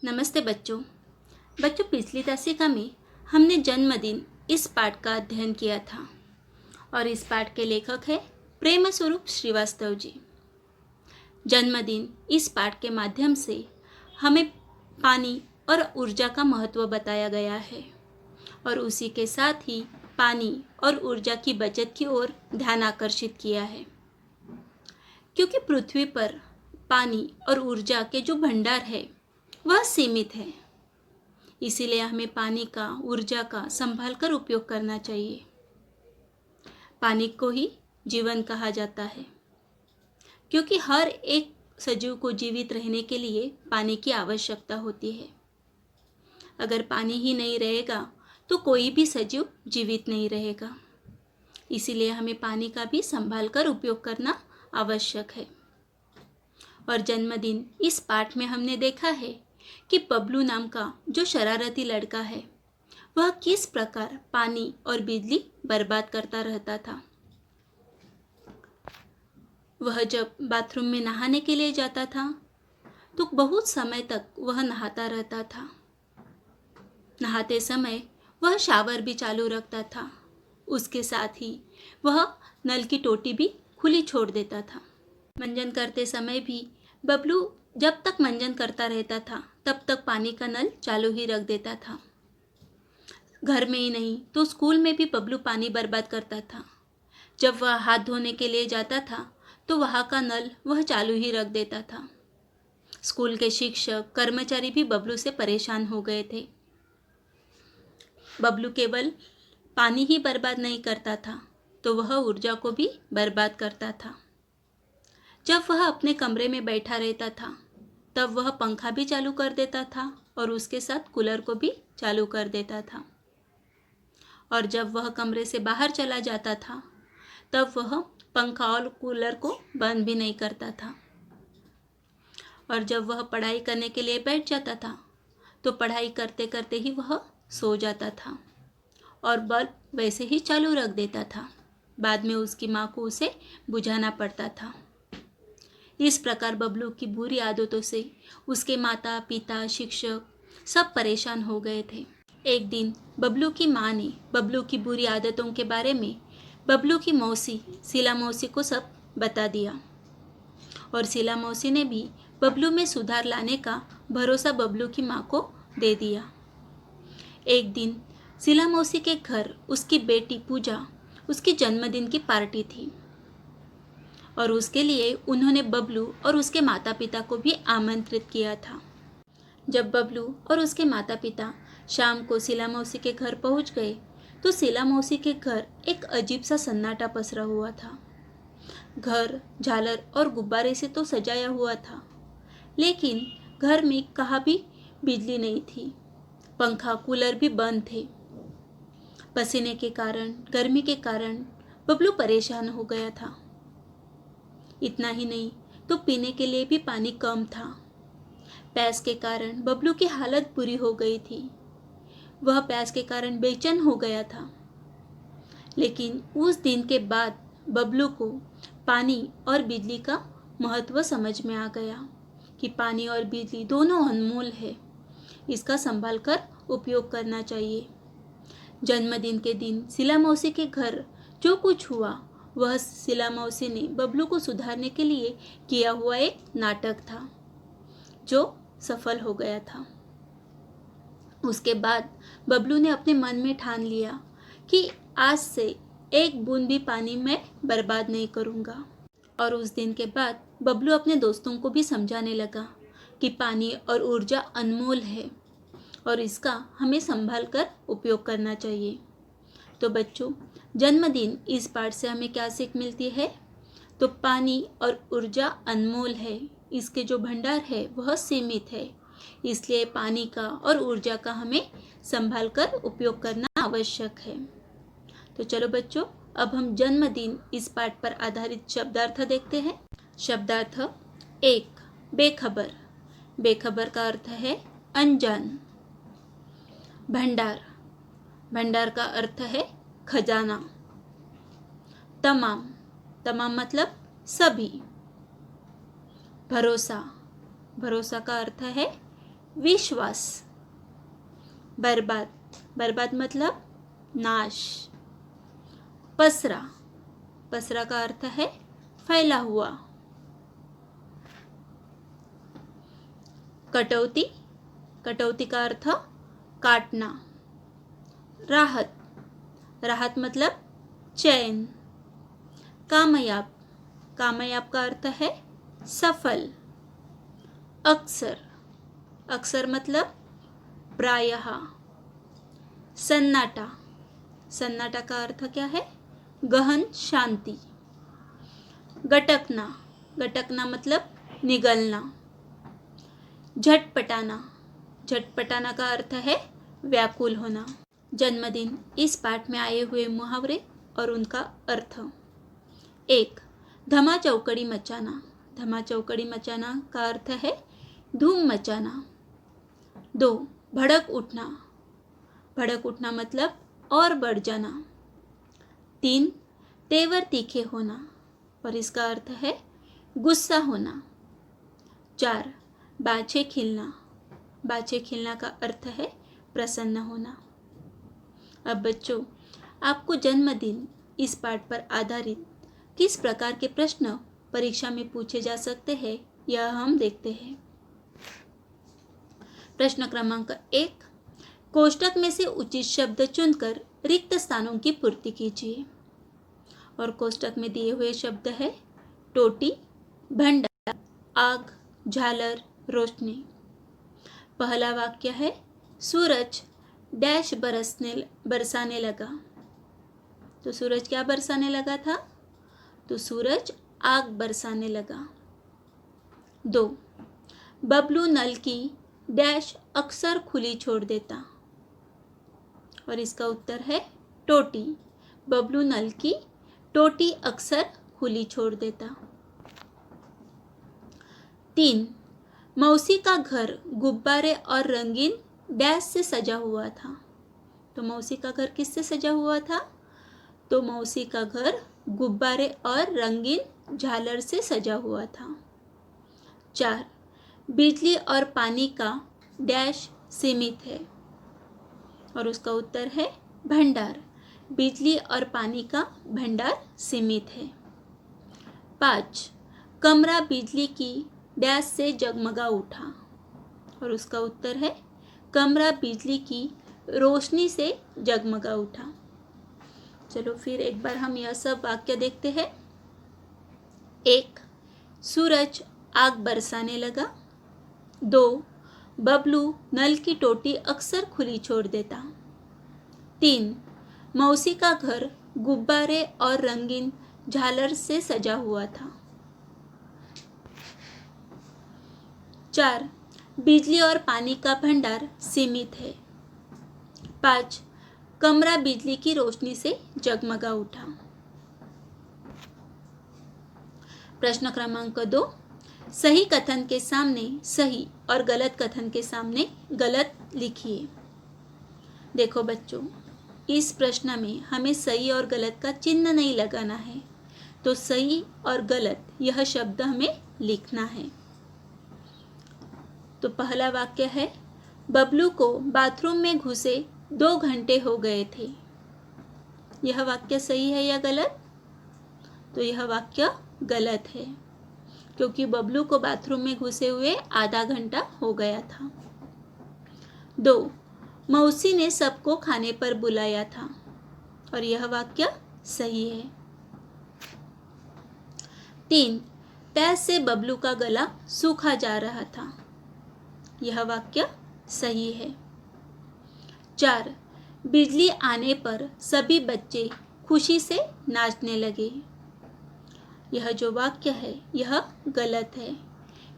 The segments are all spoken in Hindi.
नमस्ते बच्चों। पिछली दशका में हमने जन्मदिन इस पाठ का अध्ययन किया था और इस पाठ के लेखक है प्रेम स्वरूप श्रीवास्तव जी। जन्मदिन इस पाठ के माध्यम से हमें पानी और ऊर्जा का महत्व बताया गया है और उसी के साथ ही पानी और ऊर्जा की बचत की ओर ध्यान आकर्षित किया है, क्योंकि पृथ्वी पर पानी और ऊर्जा के जो भंडार है वह सीमित है। इसीलिए हमें पानी का, ऊर्जा का संभाल कर उपयोग करना चाहिए। पानी को ही जीवन कहा जाता है, क्योंकि हर एक सजीव को जीवित रहने के लिए पानी की आवश्यकता होती है। अगर पानी ही नहीं रहेगा तो कोई भी सजीव जीवित नहीं रहेगा। इसीलिए हमें पानी का भी संभाल कर उपयोग करना आवश्यक है। और जन्मदिन इस पाठ में हमने देखा है कि बबलू नाम का जो शरारती लड़का है वह किस प्रकार पानी और बिजली बर्बाद करता रहता था। वह जब बाथरूम में नहाने के लिए जाता था तो बहुत समय तक वह नहाता रहता था। नहाते समय वह शावर भी चालू रखता था। उसके साथ ही वह नल की टोटी भी खुली छोड़ देता था। मंजन करते समय भी बबलू जब तक मंजन करता रहता था तब तक पानी का नल चालू ही रख देता था। घर में ही नहीं तो स्कूल में भी बबलू पानी बर्बाद करता था। जब वह हाथ धोने के लिए जाता था तो वहाँ का नल वह चालू ही रख देता था। स्कूल के शिक्षक, कर्मचारी भी बबलू से परेशान हो गए थे। बबलू केवल पानी ही बर्बाद नहीं करता था तो वह ऊर्जा को भी बर्बाद करता था। जब वह अपने कमरे में बैठा रहता था तब वह पंखा भी चालू कर देता था और उसके साथ कूलर को भी चालू कर देता था। और जब वह कमरे से बाहर चला जाता था तब वह पंखा और कूलर को बंद भी नहीं करता था। और जब वह पढ़ाई करने के लिए बैठ जाता था तो पढ़ाई करते करते ही वह सो जाता था और बल्ब वैसे ही चालू रख देता था। बाद में उसकी माँ को उसे बुझाना पड़ता था। इस प्रकार बबलू की बुरी आदतों से उसके माता पिता, शिक्षक सब परेशान हो गए थे। एक दिन बबलू की माँ ने बबलू की बुरी आदतों के बारे में बबलू की मौसी शीला मौसी को सब बता दिया और शीला मौसी ने भी बबलू में सुधार लाने का भरोसा बबलू की माँ को दे दिया। एक दिन शीला मौसी के घर उसकी बेटी पूजा, उसकी जन्मदिन की पार्टी थी और उसके लिए उन्होंने बबलू और उसके माता पिता को भी आमंत्रित किया था। जब बबलू और उसके माता पिता शाम को शीला मौसी के घर पहुंच गए तो शीला मौसी के घर एक अजीब सा सन्नाटा पसरा हुआ था। घर झालर और गुब्बारे से तो सजाया हुआ था, लेकिन घर में कहाँ भी बिजली नहीं थी। पंखा, कूलर भी बंद थे। पसीने के कारण, गर्मी के कारण बबलू परेशान हो गया था। इतना ही नहीं तो पीने के लिए भी पानी कम था। प्यास के कारण बबलू की हालत बुरी हो गई थी। वह प्यास के कारण बेचैन हो गया था। लेकिन उस दिन के बाद बबलू को पानी और बिजली का महत्व समझ में आ गया कि पानी और बिजली दोनों अनमोल है। इसका संभाल कर उपयोग करना चाहिए। जन्मदिन के दिन शीला मौसी के घर जो कुछ हुआ वह शीला मौसी ने बबलू को सुधारने के लिए किया हुआ एक नाटक था जो सफल हो गया था। उसके बाद बबलू ने अपने मन में ठान लिया कि आज से एक बूंद भी पानी मैं बर्बाद नहीं करूँगा। और उस दिन के बाद बबलू अपने दोस्तों को भी समझाने लगा कि पानी और ऊर्जा अनमोल है और इसका हमें संभाल कर उपयोग करना चाहिए। तो बच्चों, जन्मदिन इस पाठ से हमें क्या सीख मिलती है? तो पानी और ऊर्जा अनमोल है, इसके जो भंडार है वह सीमित है। इसलिए पानी का और ऊर्जा का हमें संभाल कर उपयोग करना आवश्यक है। तो चलो बच्चों, अब हम जन्मदिन इस पाठ पर आधारित शब्दार्थ देखते हैं। शब्दार्थ 1, बेखबर। बेखबर का अर्थ है अनजान। भंडार, भंडार का अर्थ है खजाना। तमाम, तमाम मतलब सभी। भरोसा, भरोसा का अर्थ है विश्वास। बर्बाद, बर्बाद मतलब नाश। पसरा, पसरा का अर्थ है फैला हुआ। कटौती, कटौती का अर्थ काटना। राहत, राहत मतलब चैन। कामयाब, कामयाब का अर्थ है सफल। अक्सर, अक्सर मतलब प्रायः। सन्नाटा, सन्नाटा का अर्थ क्या है? गहन शांति। गटकना, गटकना मतलब निगलना। झटपटाना, झटपटाना का अर्थ है व्याकुल होना। जन्मदिन, इस पाठ में आए हुए मुहावरे और उनका अर्थ। 1. धमा चौकड़ी मचाना, धमा चौकड़ी मचाना का अर्थ है धूम मचाना। 2. भड़क उठना, भड़क उठना मतलब और बढ़ जाना। 3. तेवर तीखे होना, और इसका अर्थ है गुस्सा होना। 4. बाछे खिलना, बाछे खिलना का अर्थ है प्रसन्न होना। अब बच्चों, आपको जन्मदिन इस पाठ पर आधारित किस प्रकार के प्रश्न परीक्षा में पूछे जा सकते हैं यह हम देखते हैं। प्रश्न क्रमांक 1, कोष्टक में से उचित शब्द चुनकर रिक्त स्थानों की पूर्ति कीजिए। और कोष्टक में दिए हुए शब्द है टोटी, भंडार, आग, झालर, रोशनी। पहला वाक्य है सूरज डैश बरसाने लगा। तो सूरज क्या बरसाने लगा था? तो सूरज आग बरसाने लगा। 2, बबलू नल की डैश अक्सर खुली छोड़ देता। और इसका उत्तर है टोटी। बबलू नल की टोटी अक्सर खुली छोड़ देता। 3, मौसी का घर गुब्बारे और रंगीन डैश से सजा हुआ था। तो मौसी का घर किससे सजा हुआ था? तो मौसी का घर गुब्बारे और रंगीन झालर से सजा हुआ था। 4, बिजली और पानी का डैश सीमित है। और उसका उत्तर है भंडार। बिजली और पानी का भंडार सीमित है। 5, कमरा बिजली की डैश से जगमगा उठा। और उसका उत्तर है कमरा बिजली की रोशनी से जगमगा उठा। चलो फिर एक बार हम यह सब वाक्य देखते हैं। 1, सूरज आग बरसाने लगा। 2, बबलू नल की टोटी अक्सर खुली छोड़ देता। 3, मौसी का घर गुब्बारे और रंगीन झालर से सजा हुआ था। 4, बिजली और पानी का भंडार सीमित है। 5, कमरा बिजली की रोशनी से जगमगा उठा। प्रश्न क्रमांक 2, सही कथन के सामने सही और गलत कथन के सामने गलत लिखिए। देखो बच्चों, इस प्रश्न में हमें सही और गलत का चिन्ह नहीं लगाना है, तो सही और गलत यह शब्द हमें लिखना है। तो पहला वाक्य है बबलू को बाथरूम में घुसे 2 घंटे हो गए थे। यह वाक्य सही है या गलत? तो यह वाक्य गलत है, क्योंकि बबलू को बाथरूम में घुसे हुए आधा घंटा हो गया था। 2, मौसी ने सबको खाने पर बुलाया था। और यह वाक्य सही है। 3, प्यास से बबलू का गला सूखा जा रहा था। यह वाक्य सही है। 4, बिजली आने पर सभी बच्चे खुशी से नाचने लगे। यह जो वाक्य है यह गलत है,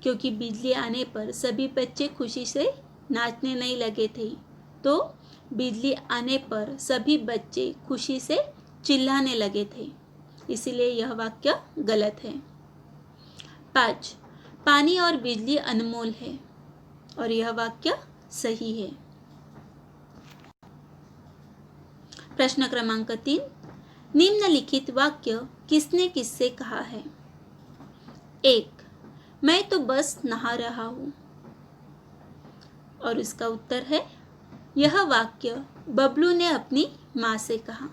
क्योंकि बिजली आने पर सभी बच्चे खुशी से नाचने नहीं लगे थे, तो बिजली आने पर सभी बच्चे खुशी से चिल्लाने लगे थे, इसीलिए यह वाक्य गलत है। 5, पानी और बिजली अनमोल है। और यह वाक्य सही है। प्रश्न क्रमांक 3, निम्नलिखित वाक्य किसने किससे कहा है? 1, मैं तो बस नहा रहा हूँ। और इसका उत्तर है, यह वाक्य बबलू ने अपनी माँ से कहा।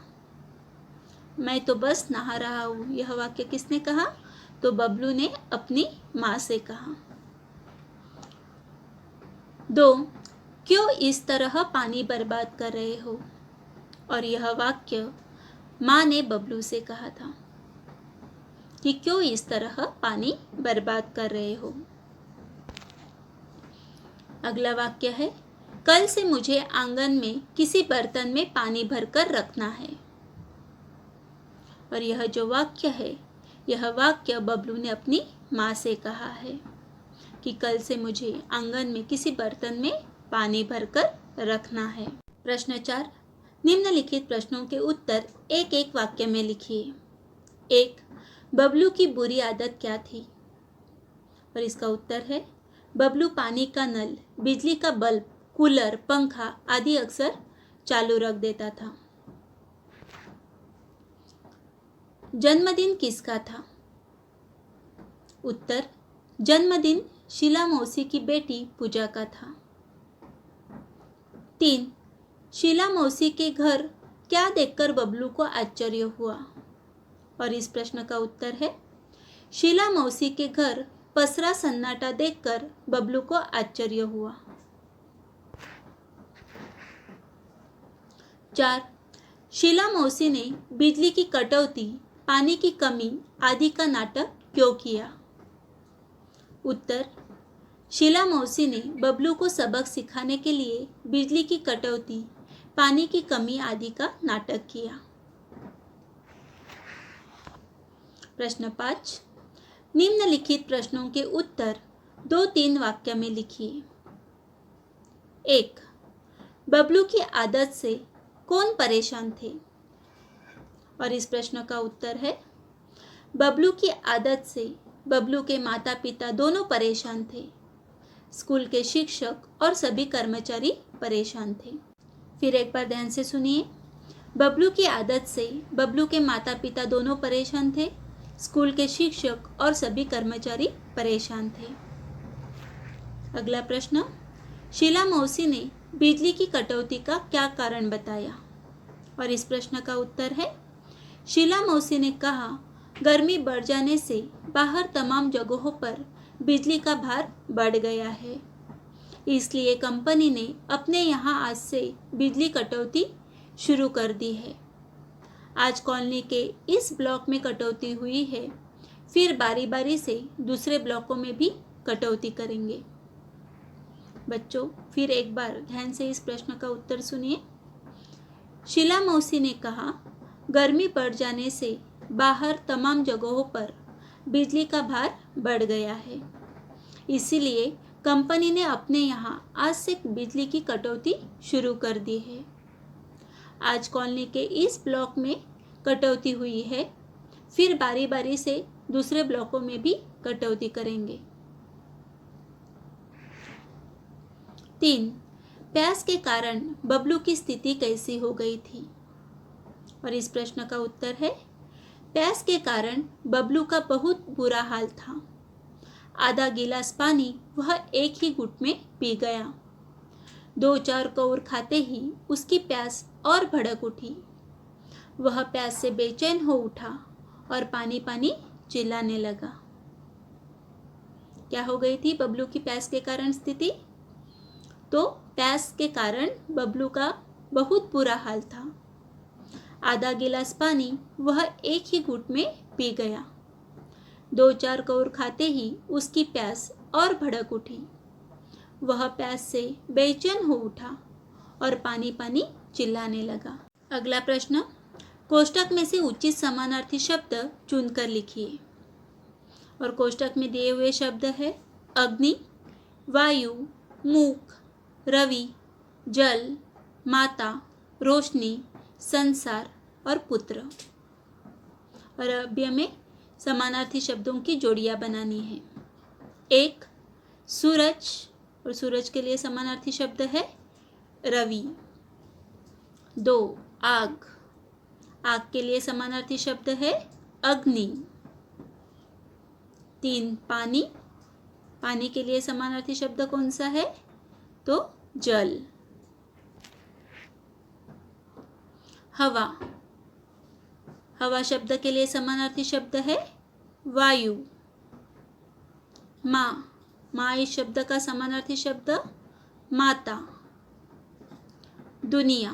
मैं तो बस नहा रहा हूँ, यह वाक्य किसने कहा? तो बबलू ने अपनी माँ से कहा। 2. क्यों इस तरह पानी बर्बाद कर रहे हो? और यह वाक्य माँ ने बबलू से कहा था कि क्यों इस तरह पानी बर्बाद कर रहे हो। अगला वाक्य है, कल से मुझे आंगन में किसी बर्तन में पानी भरकर रखना है। और यह जो वाक्य है, यह वाक्य बबलू ने अपनी माँ से कहा है कि कल से मुझे आंगन में किसी बर्तन में पानी भरकर रखना है। प्रश्न 4. निम्नलिखित प्रश्नों के उत्तर एक एक वाक्य में लिखिए। 1. बबलू की बुरी आदत क्या थी? और इसका उत्तर है, बबलू पानी का नल, बिजली का बल्ब, कूलर, पंखा आदि अक्सर चालू रख देता था। जन्मदिन किसका था? उत्तर, जन्मदिन शीला मौसी की बेटी पूजा का था। 3. शीला मौसी के घर क्या देखकर बबलू को आश्चर्य हुआ? और इस प्रश्न का उत्तर है, शीला मौसी के घर पसरा सन्नाटा देखकर बबलू को आश्चर्य हुआ। 4. शीला मौसी ने बिजली की कटौती, पानी की कमी आदि का नाटक क्यों किया? उत्तर, शीला मौसी ने बबलू को सबक सिखाने के लिए बिजली की कटौती, पानी की कमी आदि का नाटक किया। प्रश्न 5. निम्नलिखित प्रश्नों के उत्तर 2-3 वाक्य में लिखिए। 1. बबलू की आदत से कौन परेशान थे? और इस प्रश्न का उत्तर है, बबलू की आदत से बबलू के माता पिता दोनों परेशान थे। स्कूल के शिक्षक और सभी कर्मचारी परेशान थे। फिर एक बार ध्यान से सुनिए। बबलू की आदत से बबलू के माता पिता दोनों परेशान थे। स्कूल के शिक्षक और सभी कर्मचारी परेशान थे। अगला प्रश्न, शीला मौसी ने बिजली की कटौती का क्या कारण बताया? और इस प्रश्न का उत्तर है, शीला मौसी ने कहा, गर्मी बढ़ जाने से बाहर तमाम जगहों पर बिजली का भार बढ़ गया है, इसलिए कंपनी ने अपने यहाँ आज से बिजली कटौती शुरू कर दी है। आज कॉलोनी के इस ब्लॉक में कटौती हुई है, फिर बारी बारी से दूसरे ब्लॉकों में भी कटौती करेंगे। बच्चों, फिर एक बार ध्यान से इस प्रश्न का उत्तर सुनिए। शीला मौसी ने कहा, गर्मी बढ़ जाने से बाहर तमाम जगहों पर बिजली का भार बढ़ गया है, इसीलिए कंपनी ने अपने यहाँ आज से बिजली की कटौती शुरू कर दी है। आज कॉलोनी के इस ब्लॉक में कटौती हुई है, फिर बारी बारी से दूसरे ब्लॉकों में भी कटौती करेंगे। 3. प्यास के कारण बबलू की स्थिति कैसी हो गई थी? और इस प्रश्न का उत्तर है, प्यास के कारण बबलू का बहुत बुरा हाल था। आधा गिलास पानी वह एक ही घुट में पी गया। 2-4 कौर खाते ही उसकी प्यास और भड़क उठी। वह प्यास से बेचैन हो उठा और पानी पानी चिल्लाने लगा। क्या हो गई थी बबलू की प्यास के कारण स्थिति? तो प्यास के कारण बबलू का बहुत बुरा हाल था। आधा गिलास पानी वह एक ही घुट में पी गया। 2-4 कौर खाते ही उसकी प्यास और भड़क उठी। वह प्यास से बेचैन हो उठा और पानी पानी चिल्लाने लगा। अगला प्रश्न, कोष्टक में से उचित समानार्थी शब्द चुनकर लिखिए। और कोष्टक में दिए हुए शब्द है अग्नि, वायु, मूक, रवि, जल, माता, रोशनी, संसार और पुत्र। और अभी हमें समानार्थी शब्दों की जोड़ियां बनानी है। 1. सूरज, और सूरज के लिए समानार्थी शब्द है रवि। 2. आग, आग के लिए समानार्थी शब्द है अग्नि। 3. पानी, पानी के लिए समानार्थी शब्द कौन सा है? तो जल। हवा, हवा शब्द के लिए समानार्थी शब्द है वायु। माँ, माँ इस शब्द का समानार्थी शब्द माता। दुनिया,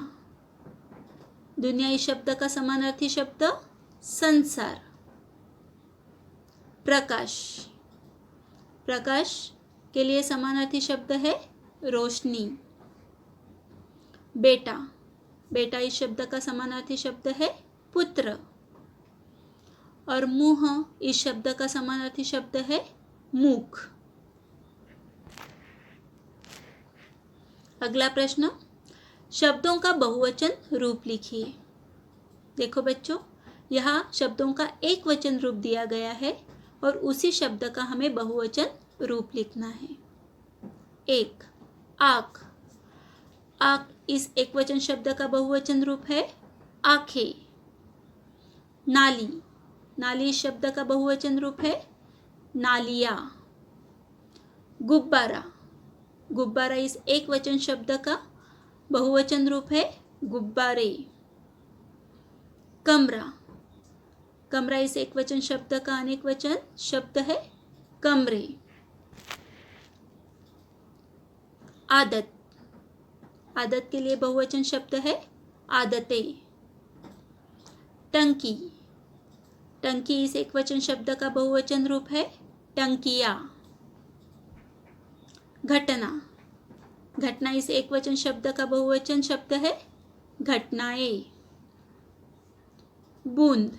दुनिया इस शब्द का समानार्थी शब्द संसार। प्रकाश, प्रकाश के लिए समानार्थी शब्द है रोशनी। बेटा, बेटा इस शब्द का समानार्थी शब्द है पुत्र। और मुंह इस शब्द का समानार्थी शब्द है मुख। अगला प्रश्न, शब्दों का बहुवचन रूप लिखिए। देखो बच्चों, यहाँ शब्दों का एक वचन रूप दिया गया है और उसी शब्द का हमें बहुवचन रूप लिखना है। एक, आँख, आँख इस एक वचन शब्द का बहुवचन रूप है आँखें। नाली, नाली इस शब्द का बहुवचन रूप है नालियाँ। गुब्बारा, गुब्बारा इस एक वचन शब्द का बहुवचन रूप है गुब्बारे। कमरा, कमरा इस एक वचन शब्द का अनेक वचन शब्द है कमरे। आदत, आदत के लिए बहुवचन शब्द है आदतें। टंकी, टंकी इस एक वचन शब्द का बहुवचन रूप है टंकियाँ। घटना, घटना इस एक वचन शब्द का बहुवचन शब्द है घटनाएं। बूंद,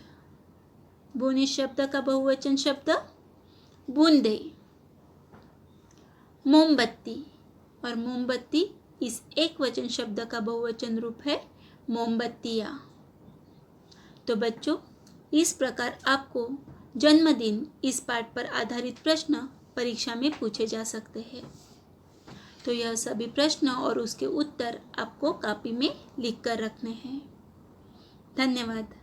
बूंद इस शब्द का बहुवचन शब्द बूंदे। मोमबत्ती, और मोमबत्ती इस एक वचन शब्द का बहुवचन रूप है मोमबत्तियाँ। तो बच्चों, इस प्रकार आपको जन्मदिन इस पाठ पर आधारित प्रश्न परीक्षा में पूछे जा सकते हैं। तो यह सभी प्रश्न और उसके उत्तर आपको कॉपी में लिख कर रखने हैं। धन्यवाद।